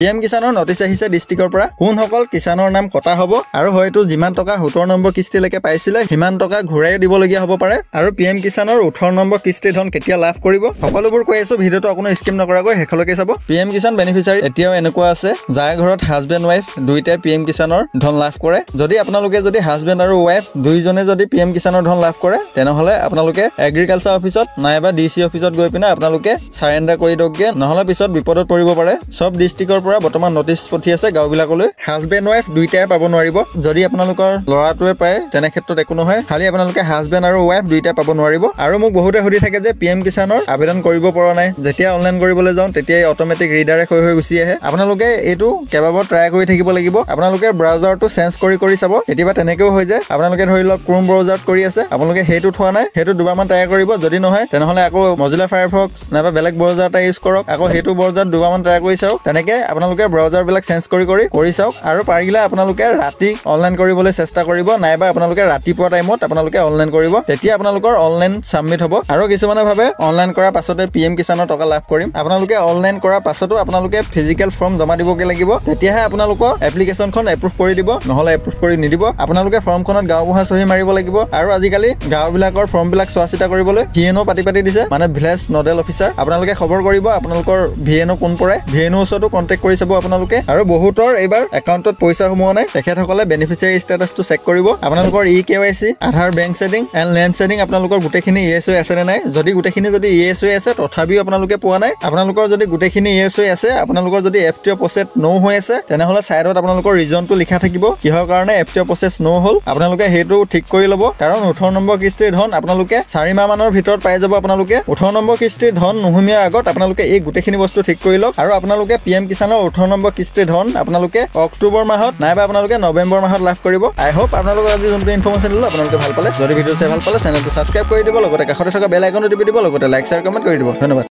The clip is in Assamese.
পিএম কিষানৰ নটিচ আহিছে ডিস্ট্ৰিক্টৰ পৰা কোনসকল কিষানৰ নাম কটা হ'ব আৰু হয়তো যিমান টকা 17 নম্বৰ কিস্তিলৈকে পাইছিলে সিমান টকা ঘূৰাই দিবলগীয়া হ'ব পাৰে আৰু পিএম কিষানৰ 18 নম্বৰ কিস্তিৰ ধন কেতিয়া লাভ কৰিব সকলোবোৰ কৈ আছো ভিডিওটো কোনো স্কিম নকৰাকৈ হেখলৈকে চাব পিএম কিষান বেনিফিচিয়াৰী এতিয়াও এনেকুৱা আছে যাৰ ঘৰত হাজবেণ্ড ওয়াইফ দুইটাই পিএম কিষানৰ ধন লাভ কৰে যদি আপোনালোকে যদি হাজবেণ্ড আৰু ওয়াইফ দুইজনে যদি পিএম কিষানৰ ধন লাভ কৰে তেনেহলে আপোনালোকে এগ্ৰিকালচাৰ অফিচত নাইবা ডিসি অফিচত গৈ পিনে আপোনালোকে সাৰেন্ডাৰ কৰি দগগে নহলে পিছত বিপদত পৰিব পাৰে সব ডিস্ট্ৰিক্টৰ বৰ্তমান নটিচ পঠি আছে গাঁওবিলাকলৈ হাজবেণ্ড ওয়াইফ দুইটাই পাব নোৱাৰিব যদি আপোনালোকৰ লৰাটোৱে পায় তেনে ক্ষেত্ৰত একো নহয় খালি আপোনালোকে হাজবেণ্ড আৰু ওয়াইফ দুইটাই পাব নোৱাৰিব আৰু মোক বহুতে সুধি থাকে যে পিএম কিষানৰ আবেদন কৰিব পৰা নাই যেতিয়া অনলাইন কৰিবলৈ যাওঁ তেতিয়াই অটোমেটিক ৰিডাইৰেক্ট হৈ গুচি আহে আপোনালোকে এটো কেবাবাৰ ট্ৰাই কৰি থাকিব লাগিব আপোনালোকে ব্ৰাউজাৰটো চেঞ্জ কৰি চাব কেতিয়াবা তেনেকেও হৈ যায় আপোনালোকে ধৰি লওক ক্ৰোম ব্ৰাউজাৰত কৰি আছে আপোনালোকে হেতু থোৱা নাই হেতু দুবাৰমান ট্ৰাই কৰিব যদি নহয় তেনেহলে আকৌ মজিলা ফায়াৰফক্স নাইবা বেলেগ ব্ৰাউজাৰ এটা ইউজ কৰক আকৌ হেতু ব্ৰাউজাৰত দুবাৰমান ট্ৰাই কৰি চাওক তেনেকে আপোনালোকে ব্ৰাউজাৰ বিলাক চেঞ্জ কৰি চাওক আৰু পাৰিলে আপোনালোকে ৰাতি অনলাইন কৰিবলৈ চেষ্টা কৰিব নাইবা আপোনালোকে ৰাতিপুৱা টাইমত আপোনালোকে অনলাইন কৰিব তেতিয়া আপোনালোকৰ অনলাইন সাবমিট হ'ব আৰু কিছুমানে ভাবে অনলাইন কৰাৰ পাছতে পিএম কিষানৰ টকা লাভ কৰিম আপোনালোকে অনলাইন কৰাৰ পাছতো আপোনালোকে ফিজিক্যাল ফৰ্ম জমা দিবগে লাগিব তেতিয়াহে আপোনালোকৰ এপ্লিকেশনখন এপ্ৰুভ কৰি দিব নহলে এপ্ৰুভ কৰি নিদিব আপোনালোকে ফৰ্মখনত গাঁওবুঢ়া সহি মাৰিব লাগিব আৰু আজিকালি গাঁওবিলাকৰ ফৰ্মবিলাক চোৱাচিতা কৰিবলৈ ভিএনও পাতি দিছে মানে ভিলেজ নডেল অফিচাৰ আপোনালোকে খবৰ কৰিব আপোনালোকৰ ভিএনও কোন পৰে ভিএনও ওচৰতো কন্টাক্ট কৰি চাব আপোনালোকে আৰু বহুতৰ এবাৰ একাউণ্টত পইচা সোমোৱা নাই তেখেতসকলে বেনিফিচিয়াৰী ষ্টেটাসটো চেক কৰিব আপোনালোকৰ ইকেৱাইসি Aadhaar bank seeding and land seeding আপোনালোকৰ গুটেখিনি ইয়েছ হৈ আছে নে নাই যদি গুটেখিনি যদি ইয়েছ হৈ আছে তথাপিও আপোনালোকে পোৱা নাই আপোনালোকৰ যদি গুটেখিনি ইয়েছ হৈ আছে আপোনালোকৰ যদি এফটিঅ প্ৰসেছ নো হৈ আছে তেনেহলে সাইডত আপোনালোকৰ ৰিজনটো লিখা থাকিব কিহৰ কাৰণে এফটিঅ প্ৰসেছ নো হ'ল আপোনালোকে হেতু ঠিক কৰি ল'ব কাৰণ 18 নম্বৰ কিস্তিৰ ধন আপোনালোকে 4 মাহ মানৰ ভিতৰত পাই যাব আপোনালোকে 18 নম্বৰ কিস্তিৰ ধন নুহুমিয়া আগত আপোনালোকে এই গুটেখিনি বস্তু ঠিক কৰি লওক আৰু আপোনালোকে পিএম কিষানৰ 18 নম্বৰ কিস্তিৰ ধন আপোনালোকে অক্টোবৰ মাহত নাইবা আপোনালোকে নৱেম্বৰ মাহত লাভ কৰিব আই হোপ আপোনালোকে আজি যোনটো ইনফৰমেশন দিলো আপোনালোকে ভাল পালে যদি ভিডিও চাই ভাল পালে চেনেলটো সাবস্ক্ৰাইব কৰি দিব লগতে কাষতে থকা বেল আইকনটো টিপি দিব লগতে লাইক শেয়াৰ কমেন্ট কৰি দিব ধন্যবাদ